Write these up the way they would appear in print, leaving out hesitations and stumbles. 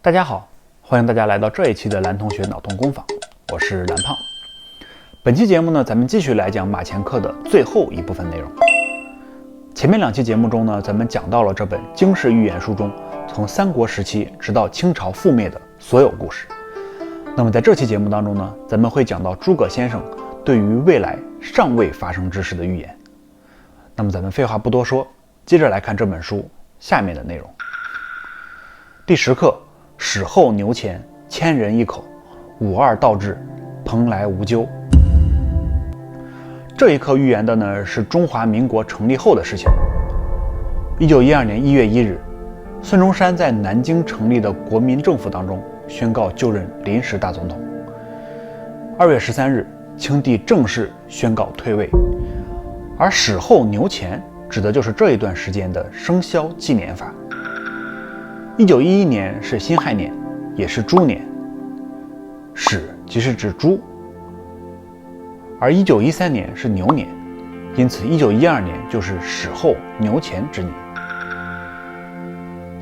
大家好，欢迎大家来到这一期的蓝同学脑洞工坊，我是蓝胖。本期节目呢，咱们继续来讲马前课的最后一部分内容。前面2期节目中呢，咱们讲到了这本经世寓言书中从三国时期直到清朝覆灭的所有故事。那么在这期节目当中呢，咱们会讲到诸葛先生对于未来尚未发生之事的预言。那么咱们废话不多说，接着来看这本书下面的内容。第10课，史后牛前，千人一口，五二倒置，蓬莱无咎。这一课预言的呢是中华民国成立后的事情。1912年1月1日，孙中山在南京成立的国民政府当中宣告就任临时大总统。2月13日，清帝正式宣告退位。而史后牛前指的就是这一段时间的生肖纪年法。1911年是辛亥年，也是猪年，史即是指猪，而1913年是牛年，因此1912年就是史后牛前之年。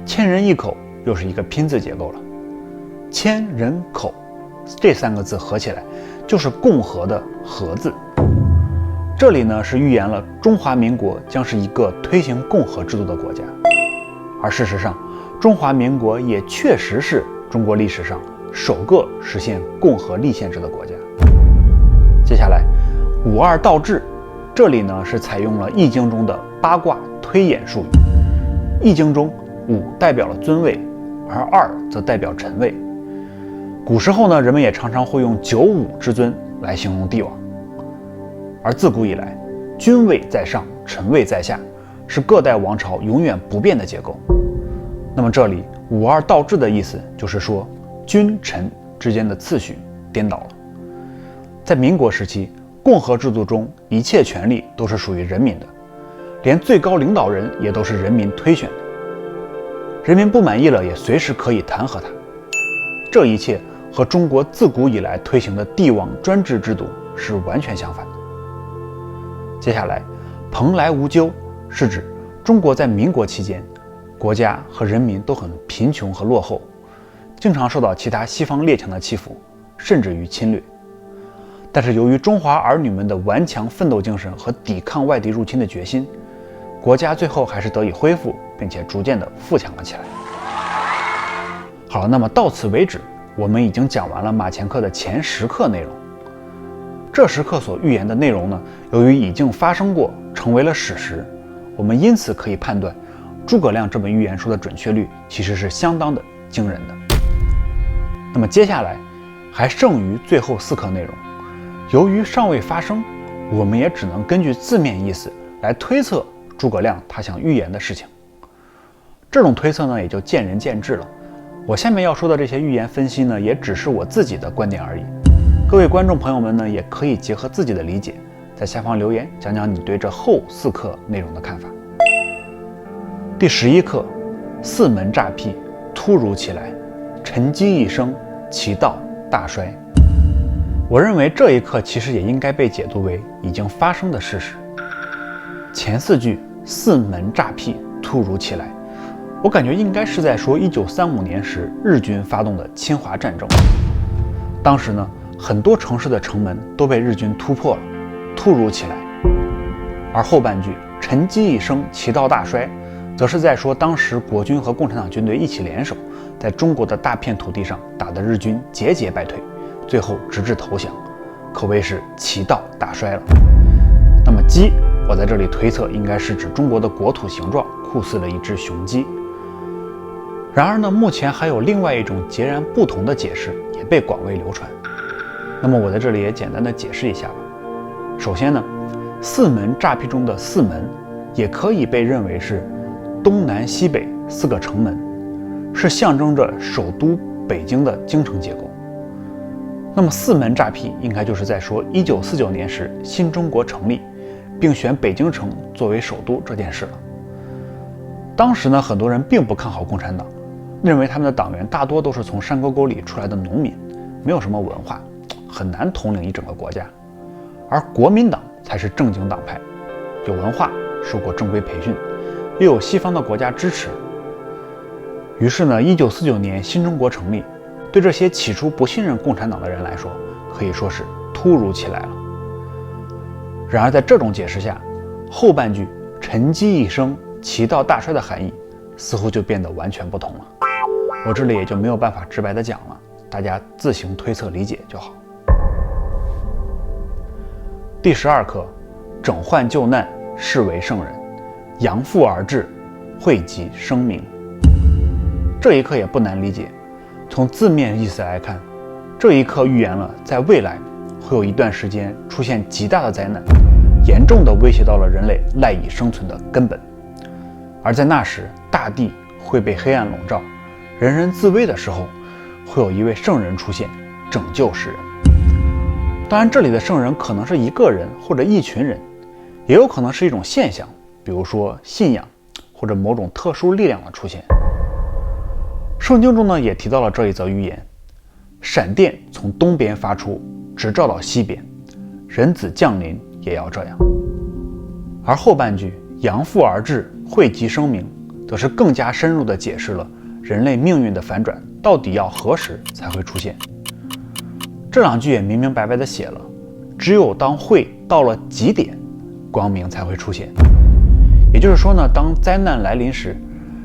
千人一口又是一个拼字结构了，千人口这3个字合起来就是共和的和字。这里呢是预言了中华民国将是一个推行共和制度的国家，而事实上中华民国也确实是中国历史上首个实现共和立宪制的国家。接下来五二倒置，这里呢是采用了易经中的八卦推演术语。易经中5代表了尊位，而2则代表臣位。古时候呢，人们也常常会用95之尊来形容帝王。而自古以来，君位在上，臣位在下，是各代王朝永远不变的结构。那么这里五二倒置的意思就是说，君臣之间的次序颠倒了。在民国时期，共和制度中一切权力都是属于人民的，连最高领导人也都是人民推选的，人民不满意了也随时可以弹劾他。这一切和中国自古以来推行的帝王专制制度是完全相反的。接下来蓬莱无咎是指中国在民国期间，国家和人民都很贫穷和落后，经常受到其他西方列强的欺负，甚至于侵略。但是由于中华儿女们的顽强奋斗精神和抵抗外敌入侵的决心，国家最后还是得以恢复，并且逐渐的富强了起来。好了，那么到此为止，我们已经讲完了马前课的前10课内容。这10课所预言的内容呢，由于已经发生过，成为了史实，我们因此可以判断诸葛亮这本预言书的准确率其实是相当的惊人的。那么接下来还剩余最后4课内容，由于尚未发生，我们也只能根据字面意思来推测诸葛亮他想预言的事情。这种推测呢，也就见仁见智了。我下面要说的这些预言分析呢，也只是我自己的观点而已。各位观众朋友们呢，也可以结合自己的理解，在下方留言讲讲你对这后4课内容的看法。第11课，四门诈辟，突如其来，沉积一声，其道大衰。我认为这一课其实也应该被解读为已经发生的事实。前4句四门诈辟，突如其来，我感觉应该是在说1935年时日军发动的侵华战争。当时呢，很多城市的城门都被日军突破了，突如其来。而后半句沉积一声，其道大衰，则是在说当时国军和共产党军队一起联手，在中国的大片土地上打得日军节节败退，最后直至投降，可谓是其道大衰了。那么鸡，我在这里推测应该是指中国的国土形状酷似了一只雄鸡。然而呢，目前还有另外一种截然不同的解释也被广为流传。那么我在这里也简单的解释一下吧。首先呢，四门诈辟中的四门也可以被认为是东南西北4个城门，是象征着首都北京的京城结构。那么四门诈辟应该就是在说1949年时新中国成立，并选北京城作为首都这件事了。当时呢，很多人并不看好共产党，认为他们的党员大多都是从山沟沟里出来的农民，没有什么文化，很难统领一整个国家。而国民党才是正经党派，有文化，受过正规培训，又有西方的国家支持。于是呢，1949年新中国成立，对这些起初不信任共产党的人来说，可以说是突如其来了。然而在这种解释下，后半句沉积一生，其道大衰的含义似乎就变得完全不同了。我这里也就没有办法直白的讲了，大家自行推测理解就好。第12课，整患救难，是为圣人，扬腹而治，惠及生民。这一课也不难理解，从字面意思来看，这一课预言了在未来会有一段时间出现极大的灾难，严重地威胁到了人类赖以生存的根本。而在那时，大地会被黑暗笼罩，人人自危的时候，会有一位圣人出现，拯救世人。当然，这里的圣人可能是一个人或者一群人，也有可能是一种现象，比如说信仰或者某种特殊力量的出现。圣经中呢也提到了这一则预言，闪电从东边发出，直照到西边，人子降临也要这样。而后半句扬腹而治，惠及生民，则是更加深入地解释了人类命运的反转到底要何时才会出现。这两句也明明白白地写了，只有当惠到了极点，光明才会出现。也就是说呢，当灾难来临时，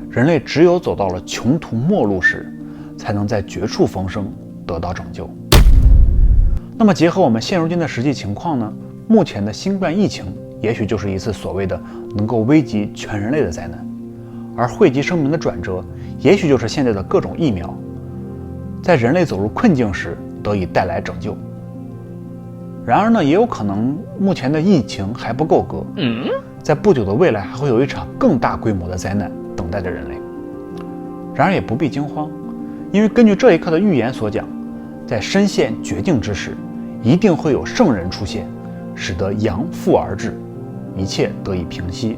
人类只有走到了穷途末路时，才能在绝处逢生，得到拯救。那么结合我们现如今的实际情况呢，目前的新冠疫情也许就是一次所谓的能够危及全人类的灾难，而惠及生民的转折，也许就是现在的各种疫苗，在人类走入困境时得以带来拯救。然而呢，也有可能目前的疫情还不够格，在不久的未来还会有一场更大规模的灾难等待着人类。然而也不必惊慌，因为根据这一课的预言所讲，在身陷绝境之时，一定会有圣人出现，使得扬腹而治，一切得以平息。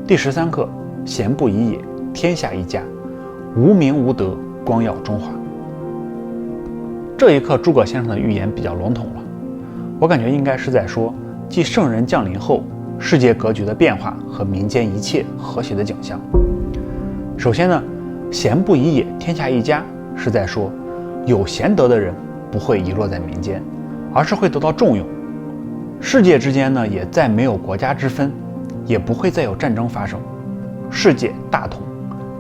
第13课，贤不以也，天下一家，无名无德，光耀中华。这一课诸葛先生的预言比较笼统了，我感觉应该是在说继圣人降临后世界格局的变化和民间一切和谐的景象。首先呢，贤不以也，天下一家，是在说有贤德的人不会遗落在民间，而是会得到重用。世界之间呢，也再没有国家之分，也不会再有战争发生，世界大同，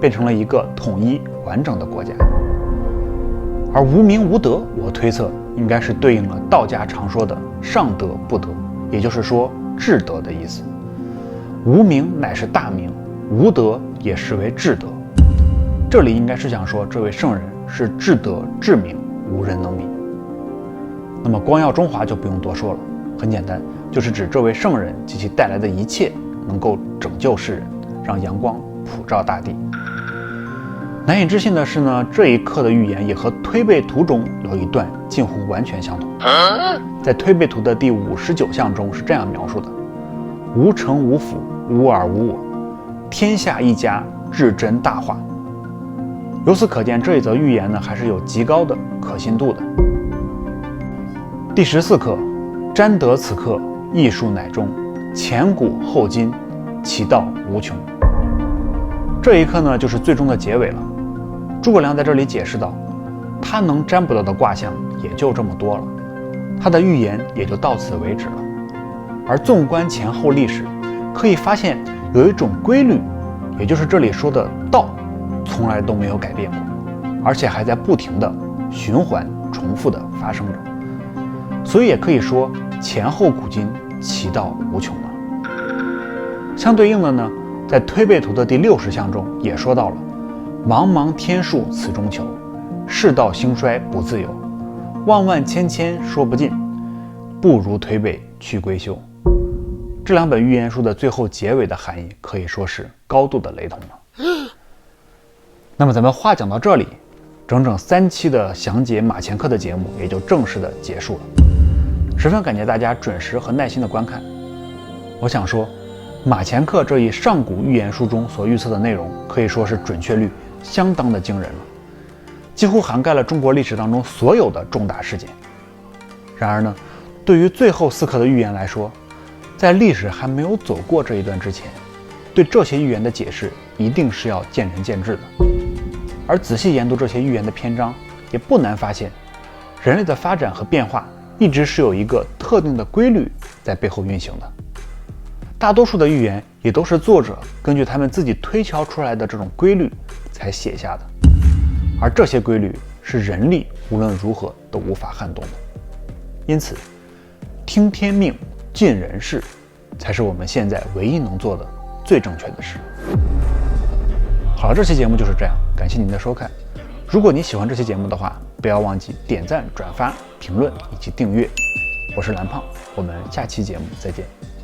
变成了一个统一完整的国家。而无名无德，我推测应该是对应了道家常说的上德不德，也就是说至德的意思。无名乃是大名，无德也实为至德。这里应该是想说这位圣人是至德至明，无人能比。那么光耀中华就不用多说了，很简单，就是指这位圣人及其带来的一切能够拯救世人，让阳光普照大地。难以置信的是呢，这一课的预言也和推背图中有一段近乎完全相同。在推背图的第59项中是这样描述的：无城无府，无尔无我，天下一家，至真大化。由此可见，这一则预言呢还是有极高的可信度的。第14课，瞻得此刻，艺术乃终，前古后今，其道无穷。这一课呢就是最终的结尾了。诸葛亮在这里解释道，他能占卜到的卦象也就这么多了，他的预言也就到此为止了。而纵观前后历史，可以发现有一种规律，也就是这里说的道，从来都没有改变过，而且还在不停的循环重复的发生着。所以也可以说前后古今，其道无穷了。相对应的呢，在推背图的第60项中也说到了，茫茫天数此中求，世道兴衰不自由，万万千千说不尽，不如推背去归休。这两本预言书的最后结尾的含义可以说是高度的雷同了。那么咱们话讲到这里，整整3期的详解马前课的节目也就正式的结束了。十分感谢大家准时和耐心的观看。我想说，马前课这一上古预言书中所预测的内容可以说是准确率相当的惊人了，几乎涵盖了中国历史当中所有的重大事件。然而呢，对于最后4课的预言来说，在历史还没有走过这一段之前，对这些预言的解释一定是要见仁见智的。而仔细研读这些寓言的篇章，也不难发现，人类的发展和变化一直是有一个特定的规律在背后运行的。大多数的寓言也都是作者根据他们自己推敲出来的这种规律才写下的，而这些规律是人力无论如何都无法撼动的。因此，听天命，尽人事，才是我们现在唯一能做的最正确的事。好了，这期节目就是这样，感谢您的收看。如果你喜欢这期节目的话，不要忘记点赞、转发、评论以及订阅。我是蓝胖，我们下期节目再见。